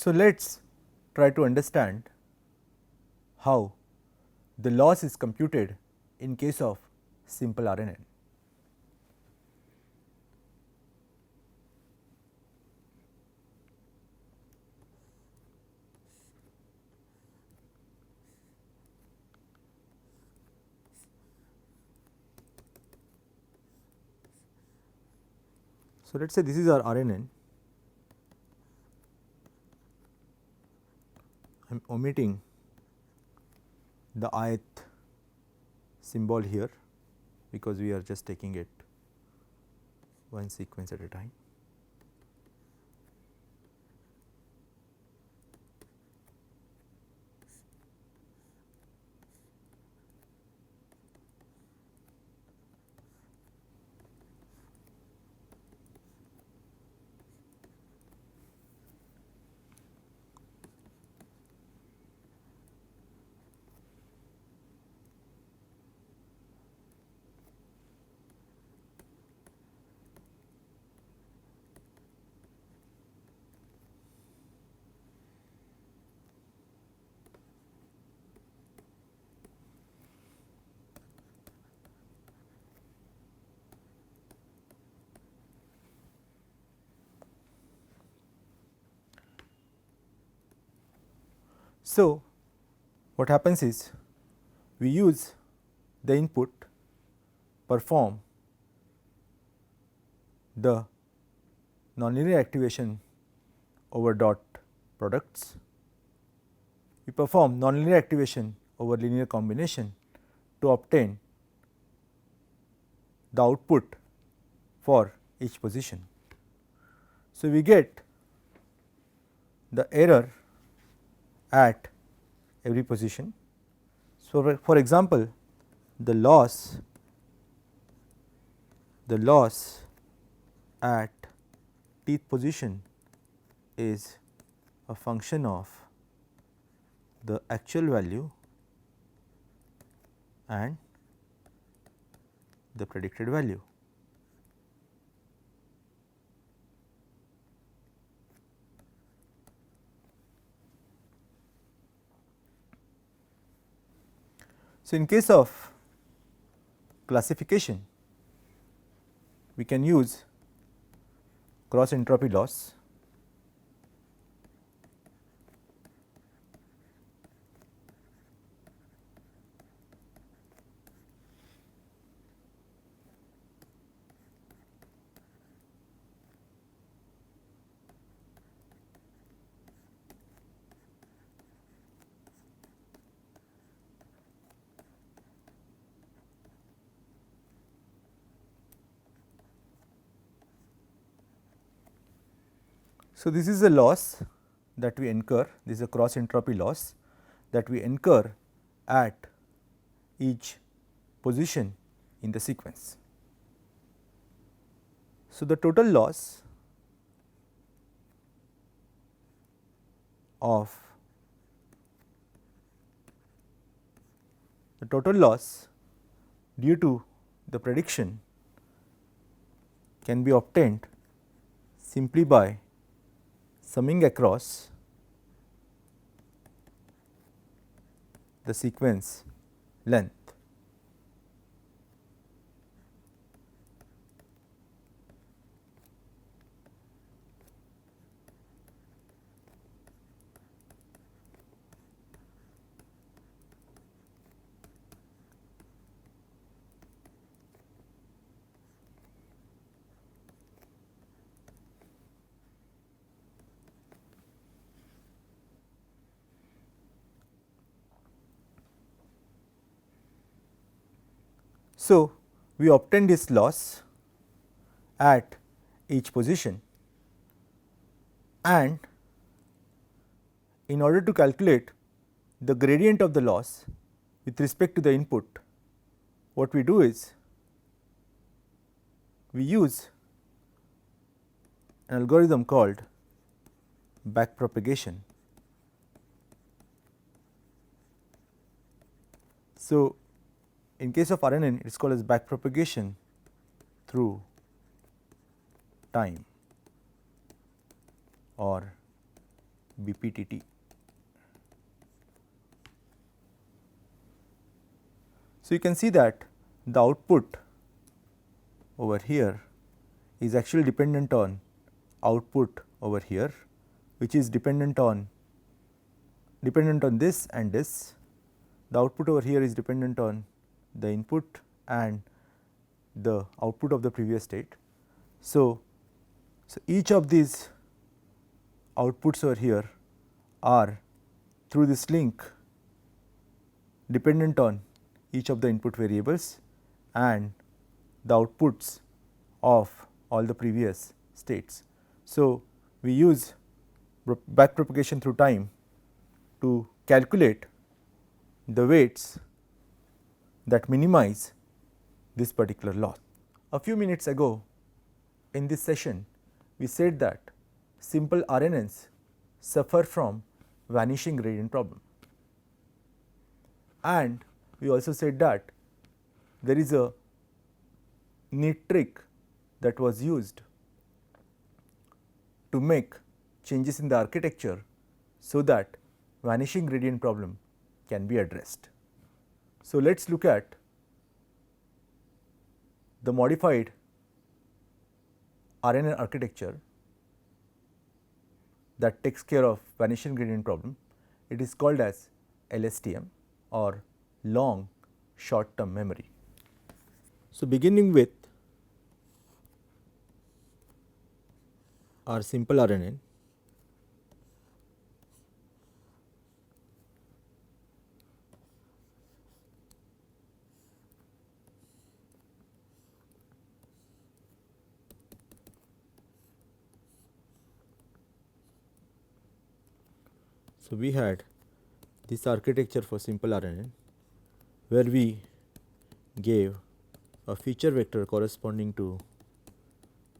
So, let us try to understand how the loss is computed in case of simple RNN. So, let us say this is our RNN. I am omitting the ith symbol here, because we are just taking it one sequence at a time. So, what happens is we use the input, perform the nonlinear activation over dot products, we perform nonlinear activation over linear combination to obtain the output for each position. So, we get the error at every position. So, for example, the loss at tth position is a function of the actual value and the predicted value. So, in case of classification, we can use cross entropy loss, So, this is a loss that we incur, this is a cross entropy loss that we incur at each position in the sequence. So, the total loss due to the prediction can be obtained simply by summing across the sequence length. So, we obtain this loss at each position, and in order to calculate the gradient of the loss with respect to the input, what we do is we use an algorithm called backpropagation. So, in case of RNN, it is called as backpropagation through time or BPTT. So, you can see that the output over here is actually dependent on output over here, which is dependent on this and this. The output over here is dependent on the input and the output of the previous state. So, each of these outputs over here are through this link dependent on each of the input variables and the outputs of all the previous states. So, we use back propagation through time to calculate the weights that minimize this particular loss. A few minutes ago in this session, we said that simple RNNs suffer from vanishing gradient problem, and we also said that there is a neat trick that was used to make changes in the architecture so that vanishing gradient problem can be addressed. So, let us look at the modified RNN architecture that takes care of vanishing gradient problem. It is called as LSTM or long short term memory. So, beginning with our simple RNN, so we had this architecture for simple RNN where we gave a feature vector corresponding to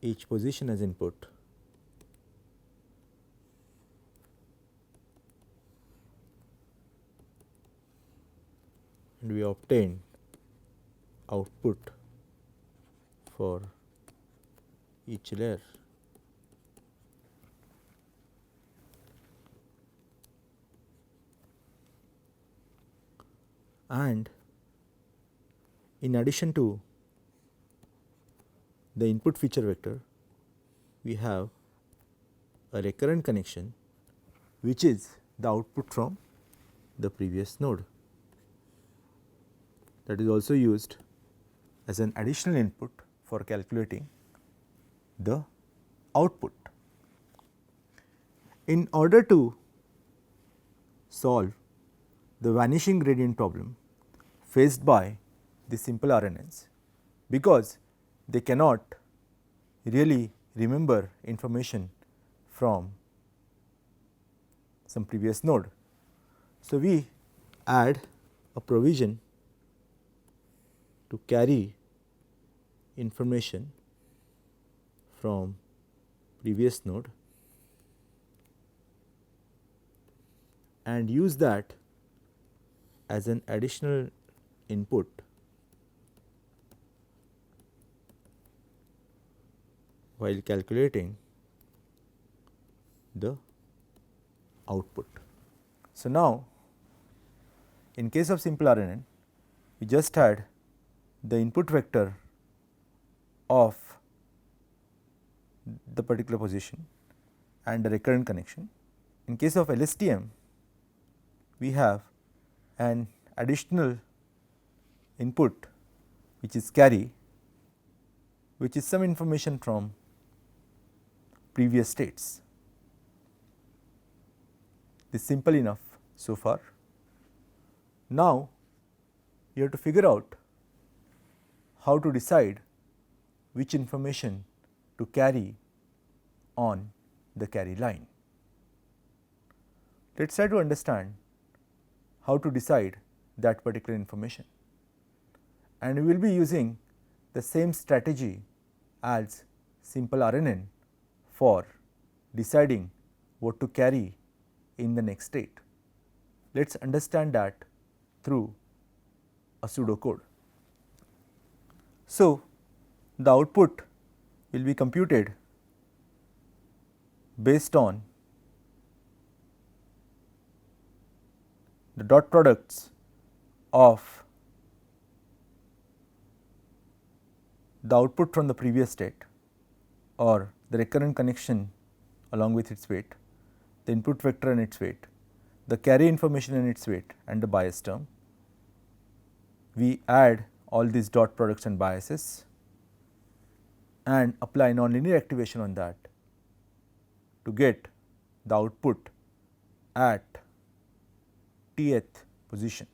each position as input, and we obtained output for each layer. And in addition to the input feature vector, we have a recurrent connection which is the output from the previous node, that is also used as an additional input for calculating the output. In order to solve the vanishing gradient problem faced by the simple RNNs, because they cannot really remember information from some previous node. So, we add a provision to carry information from previous node and use that as an additional input while calculating the output. So, now in case of simple RNN, we just had the input vector of the particular position and the recurrent connection. In case of LSTM, we have an additional input which is carry, which is some information from previous states. This is simple enough so far. Now, you have to figure out how to decide which information to carry on the carry line. Let us try to understand how to decide that particular information, and we will be using the same strategy as simple RNN for deciding what to carry in the next state. Let us understand that through a pseudocode. So, the output will be computed based on the dot products of the output from the previous state or the recurrent connection along with its weight, the input vector and its weight, the carry information and its weight and the bias term. We add all these dot products and biases and apply nonlinear activation on that to get the output at tth position.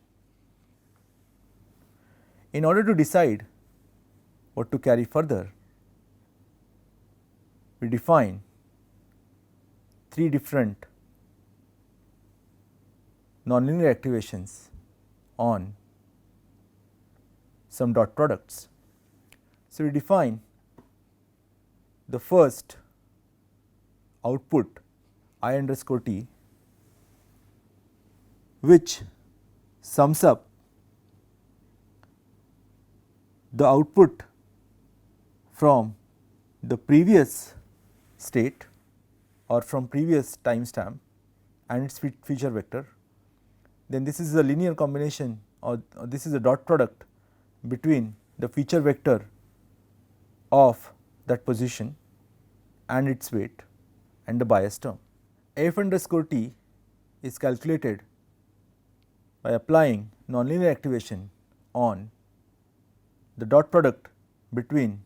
In order to decide what to carry further, we define 3 different nonlinear activations on some dot products. So, we define the first output I underscore t, which sums up the output from the previous state or from previous timestamp and its feature vector. Then this is a linear combination or this is a dot product between the feature vector of that position and its weight and the bias term. F underscore t is calculated by applying nonlinear activation on the dot product between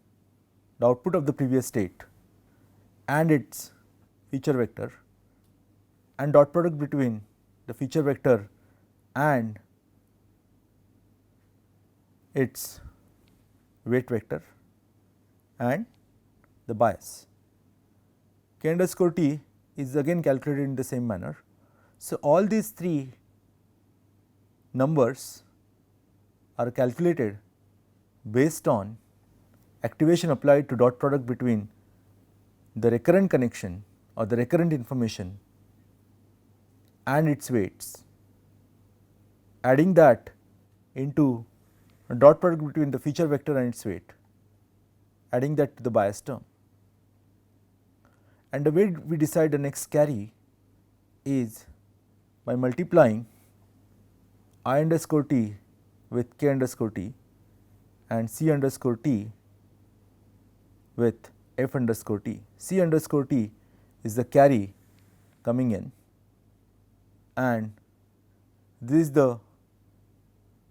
the output of the previous state and its feature vector and dot product between the feature vector and its weight vector and the bias. K underscore t is again calculated in the same manner. So, all these 3 numbers are calculated based on activation applied to dot product between the recurrent connection or the recurrent information and its weights, adding that into a dot product between the feature vector and its weight, adding that to the bias term. And the way we decide the next carry is by multiplying I underscore t with k underscore t and c underscore t with f underscore t. C underscore t is the carry coming in and this is the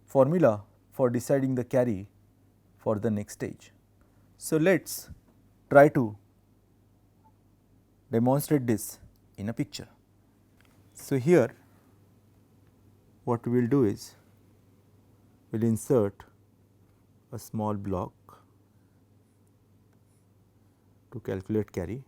formula for deciding the carry for the next stage. So, let us try to demonstrate this in a picture. So, here what we will do is we will insert a small block to calculate carry.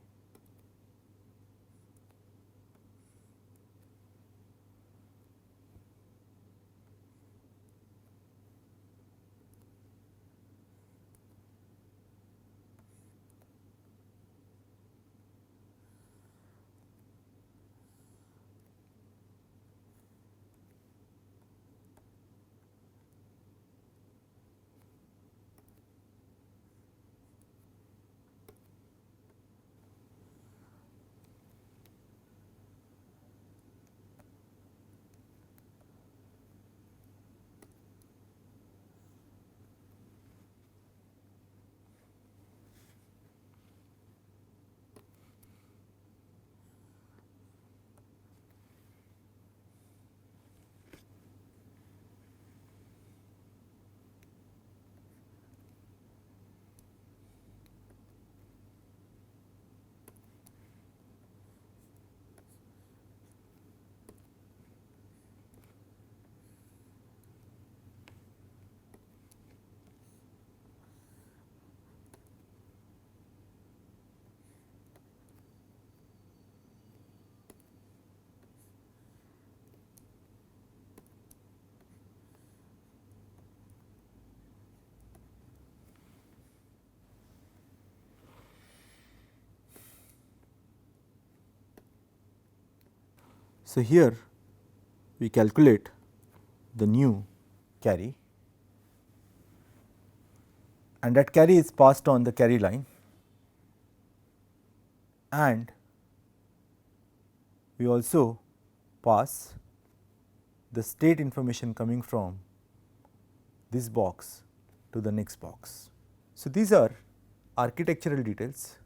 So, here we calculate the new carry and that carry is passed on the carry line and we also pass the state information coming from this box to the next box. So, these are architectural details,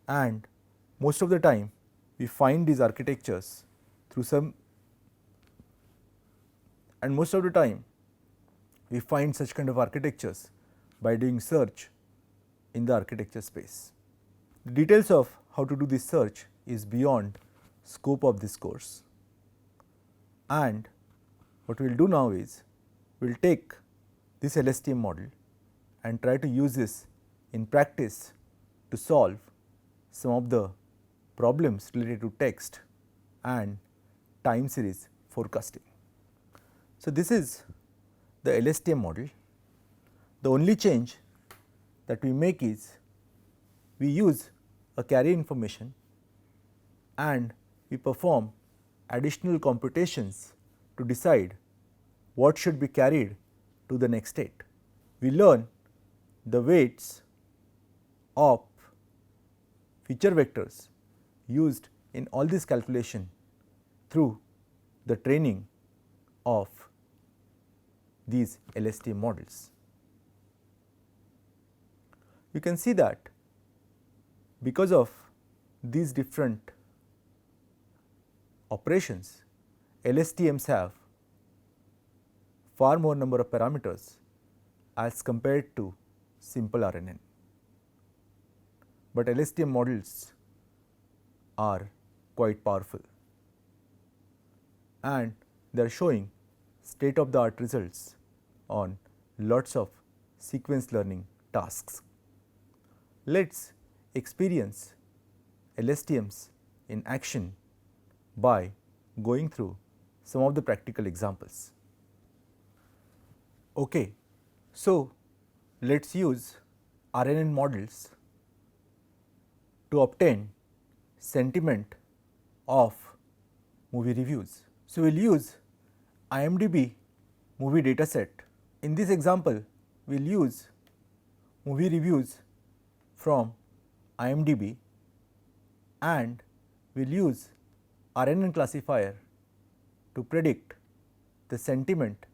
and most of the time we find these architectures through some, and most of the time we find such kind of architectures by doing search in the architecture space. The details of how to do this search is beyond scope of this course, and what we will do now is we will take this LSTM model and try to use this in practice to solve some of the problems related to text and time series forecasting. So, this is the LSTM model. The only change that we make is we use a carrier information and we perform additional computations to decide what should be carried to the next state. We learn the weights of feature vectors used in all this calculation through the training of these LSTM models. You can see that because of these different operations, LSTMs have far more number of parameters as compared to simple RNN, but LSTM models are quite powerful and they are showing state of the art results on lots of sequence learning tasks. Let us experience LSTMs in action by going through some of the practical examples. Okay. So, let us use RNN models to obtain sentiment of movie reviews. So, we will use IMDb movie dataset. In this example, we will use movie reviews from IMDb and we will use RNN classifier to predict the sentiment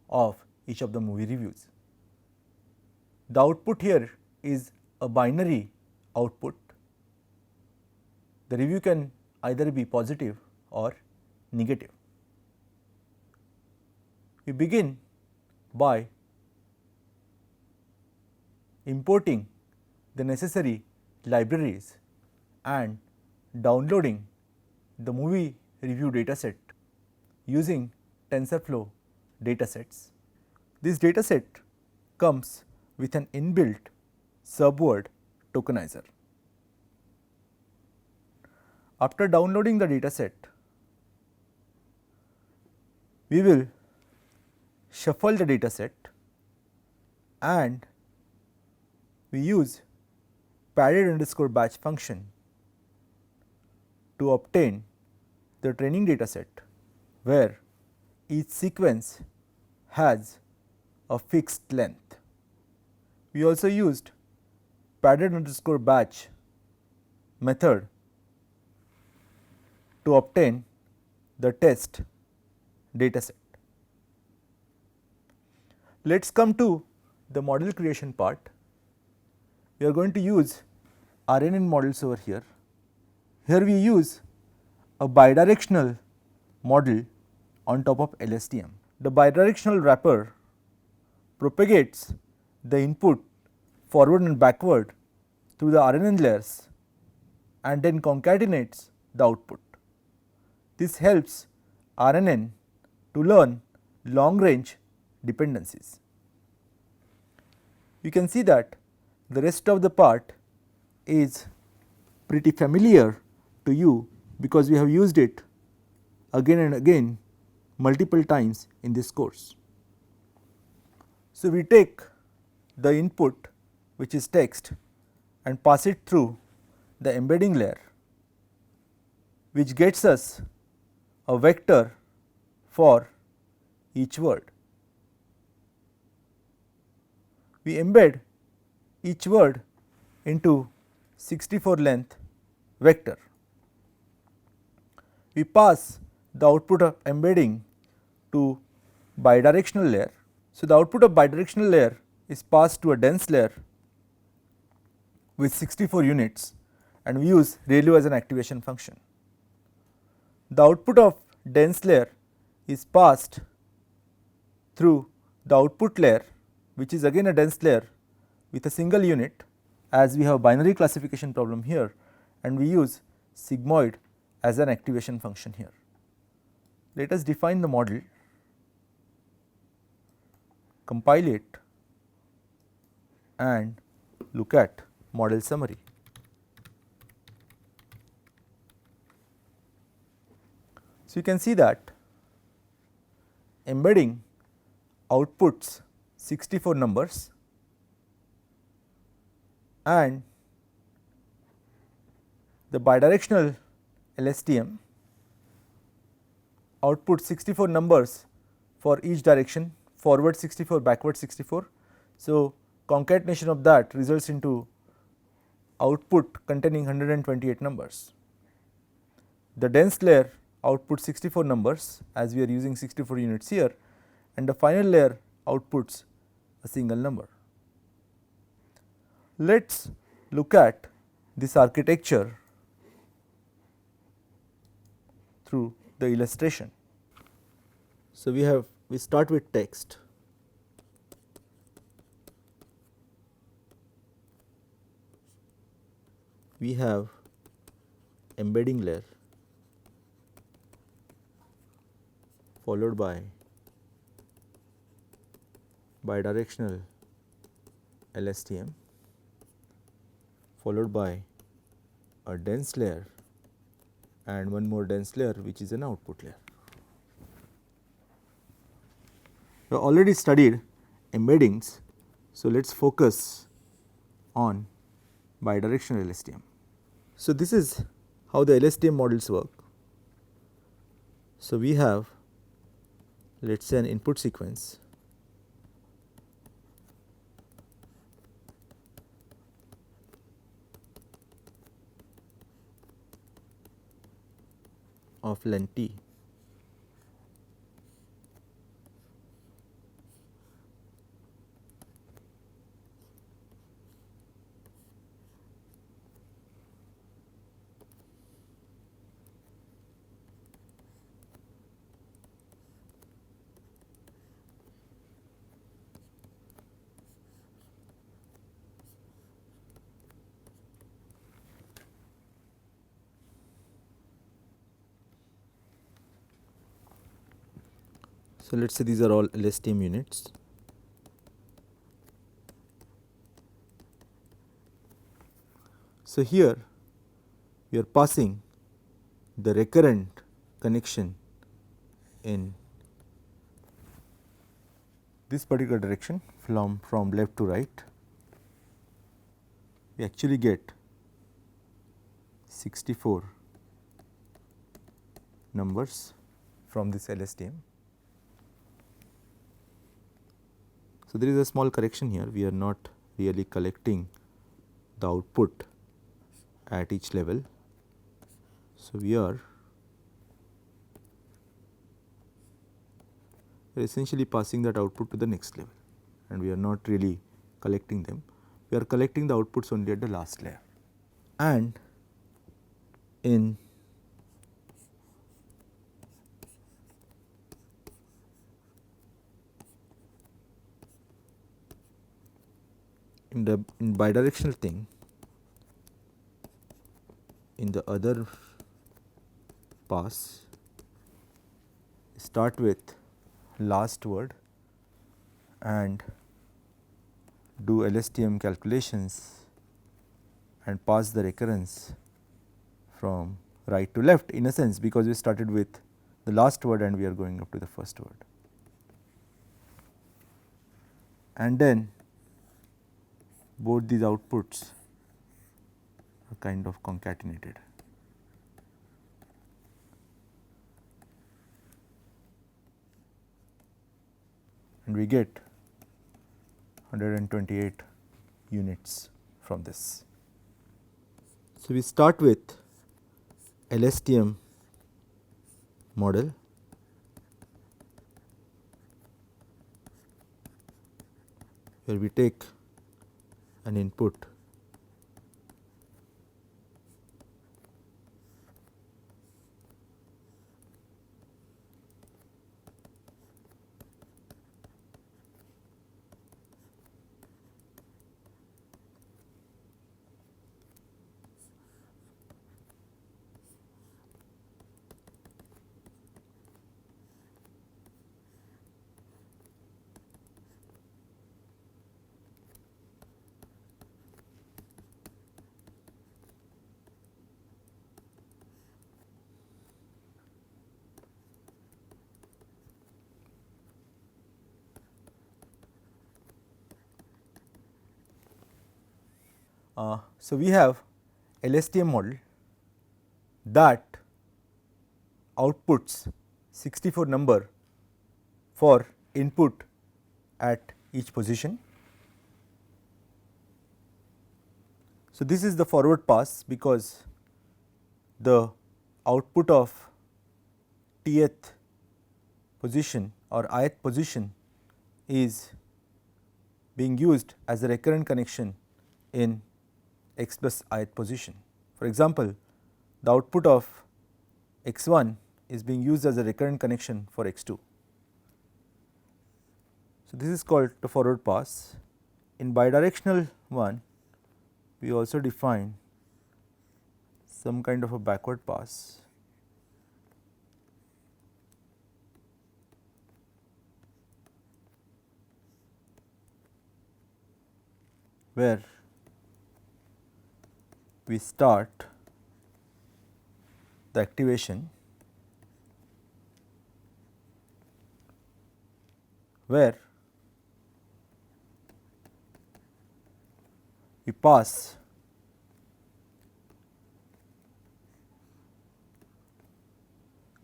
of each of the movie reviews. The output here is a binary output. The review can either be positive or negative. We begin by importing the necessary libraries and downloading the movie review dataset using TensorFlow datasets. This dataset comes with an inbuilt subword tokenizer. After downloading the dataset, we will shuffle the dataset and we use padded_batch function to obtain the training dataset where each sequence has a fixed length. We also used padded_batch method to obtain the test dataset. Let us come to the model creation part. We are going to use RNN models over here. Here we use a bidirectional model on top of LSTM. The bidirectional wrapper propagates the input forward and backward through the RNN layers and then concatenates the output. This helps RNN to learn long range dependencies. You can see that the rest of the part is pretty familiar to you because we have used it again and again multiple times in this course. So, we take the input which is text and pass it through the embedding layer, which gets us a vector for each word. We embed each word into 64 length vector. We pass the output of embedding to bidirectional layer. So, the output of bidirectional layer is passed to a dense layer with 64 units, and we use ReLU as an activation function. The output of dense layer is passed through the output layer, which is again a dense layer with a single unit, as we have binary classification problem here, and we use sigmoid as an activation function here. Let us define the model, compile it and look at model summary. So, you can see that embedding outputs 64 numbers and the bidirectional LSTM outputs 64 numbers for each direction, forward 64, backward 64. So, concatenation of that results into output containing 128 numbers. The dense layer outputs 64 numbers, as we are using 64 units here, and the final layer outputs a single number. Let us look at this architecture through the illustration. So, we start with text. We have embedding layer followed by bidirectional LSTM followed by a dense layer and one more dense layer, which is an output layer. We have already studied embeddings, so let us focus on bidirectional LSTM. So, this is how the LSTM models work. So, we have, let us say, an input sequence of length t. So, let us say these are all LSTM units. So, here we are passing the recurrent connection in this particular direction from left to right. We actually get 64 numbers from this LSTM. So, there is a small correction here, we are not really collecting the output at each level. So, we are essentially passing that output to the next level, and we are not really collecting them, we are collecting the outputs only at the last layer. And in bidirectional thing, in the other pass, start with last word and do LSTM calculations and pass the recurrence from right to left, in a sense, because we started with the last word and we are going up to the first word. And then both these outputs are kind of concatenated. And we get 128 units from this. So, we start with LSTM model where we take an input so we have LSTM model that outputs 64 number for input at each position. So, this is the forward pass because the output of tth position or ith position is being used as a recurrent connection in x plus ith position. For example, the output of x 1 is being used as a recurrent connection for x 2. So, this is called the forward pass. In bidirectional one, we also define some kind of a backward pass, where we start the activation where we pass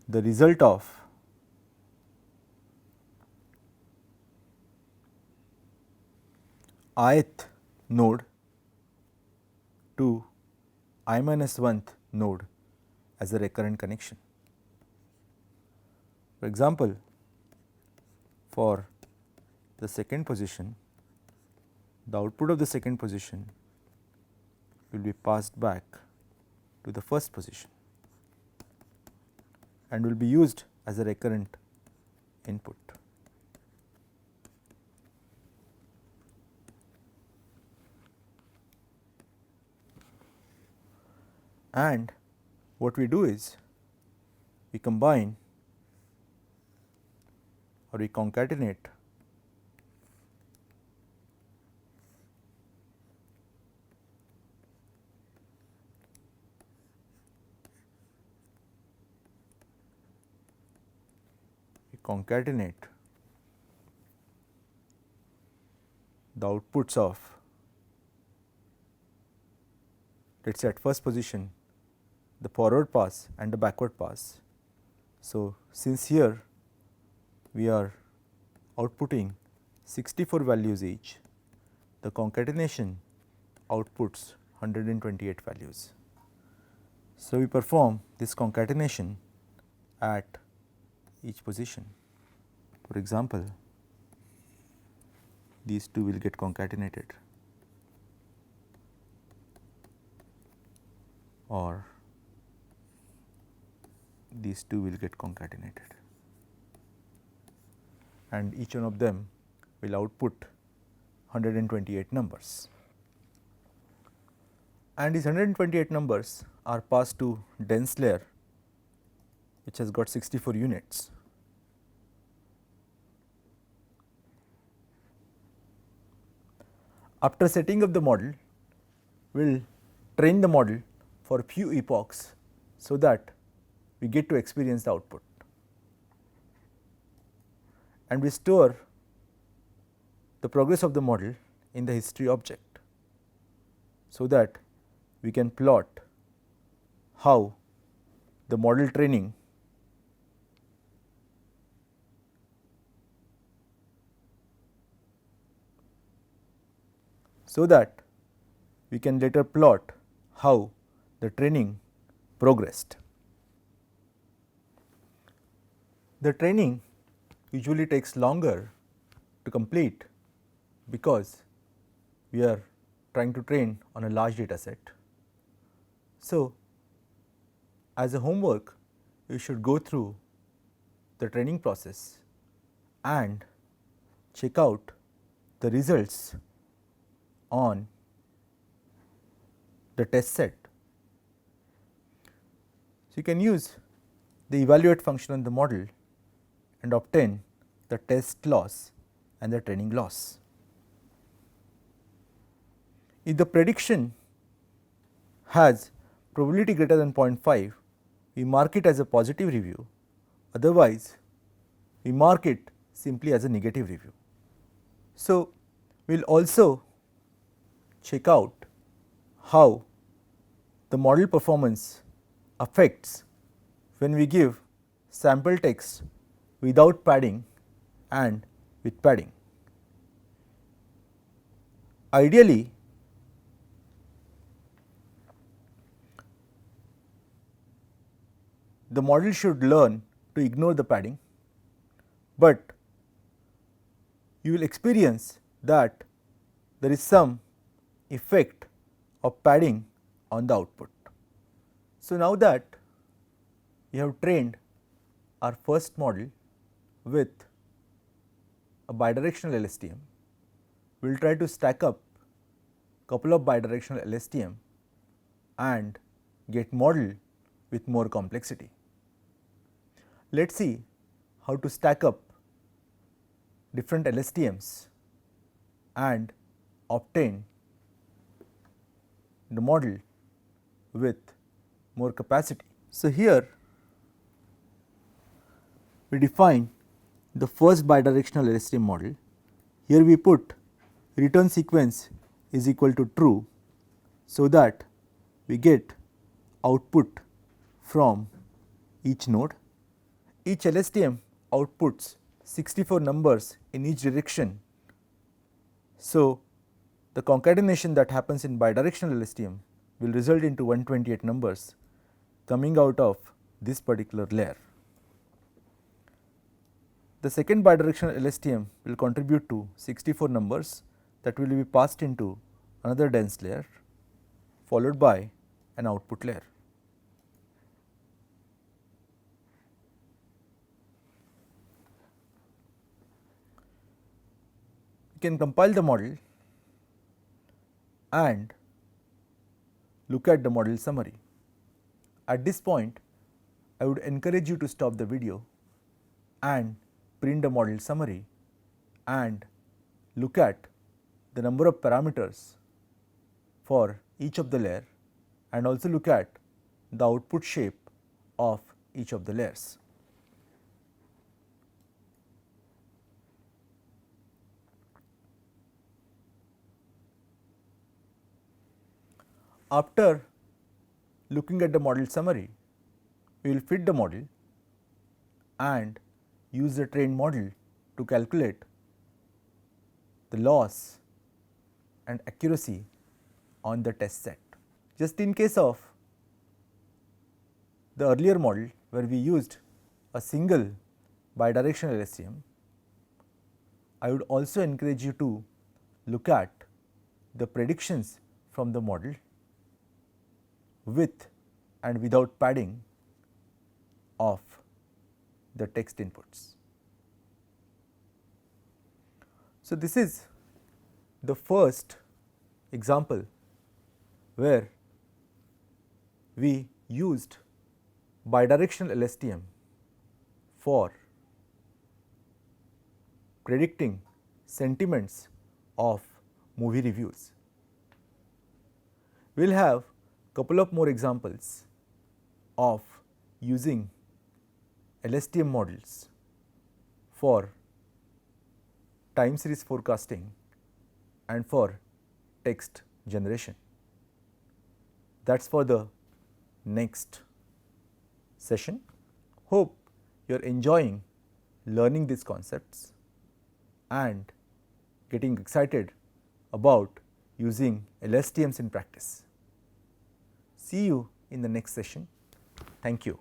the result of ith node to I minus 1th node as a recurrent connection. For example, for the second position, the output of the second position will be passed back to the first position and will be used as a recurrent input. And what we do is we combine or we concatenate the outputs of, let us say, at first position the forward pass and the backward pass. So, since here we are outputting 64 values each, the concatenation outputs 128 values. So, we perform this concatenation at each position. For example, these two will get concatenated, or these two will get concatenated, and each one of them will output 128 numbers. And these 128 numbers are passed to dense layer, which has got 64 units. After setting up the model, we will train the model for a few epochs, so that we get to experience the output, and we store the progress of the model in the history object, so that we can plot how the model training progressed. The training usually takes longer to complete because we are trying to train on a large data set. So, as a homework, you should go through the training process and check out the results on the test set. So, you can use the evaluate function on the model and obtain the test loss and the training loss. If the prediction has probability greater than 0.5, we mark it as a positive review, otherwise we mark it simply as a negative review. So, we will also check out how the model performance affects when we give sample text without padding and with padding. Ideally, the model should learn to ignore the padding, but you will experience that there is some effect of padding on the output. So, now that we have trained our first model with a bidirectional LSTM, we will try to stack up couple of bidirectional LSTM and get model with more complexity. Let us see how to stack up different LSTMs and obtain the model with more capacity. So, here we define the first bidirectional LSTM model. Here we put return sequence is equal to true, so that we get output from each node. Each LSTM outputs 64 numbers in each direction. So, the concatenation that happens in bidirectional LSTM will result into 128 numbers coming out of this particular layer. The second bidirectional LSTM will contribute to 64 numbers that will be passed into another dense layer, followed by an output layer. We can compile the model and look at the model summary. At this point, I would encourage you to stop the video and print the model summary and look at the number of parameters for each of the layer and also look at the output shape of each of the layers. After looking at the model summary, we will fit the model and use the trained model to calculate the loss and accuracy on the test set. Just in case of the earlier model where we used a single bidirectional LSTM, I would also encourage you to look at the predictions from the model with and without padding of the text inputs. So, this is the first example where we used bidirectional LSTM for predicting sentiments of movie reviews. We will have couple of more examples of using LSTM models for time series forecasting and for text generation. That is for the next session. Hope you are enjoying learning these concepts and getting excited about using LSTMs in practice. See you in the next session. Thank you.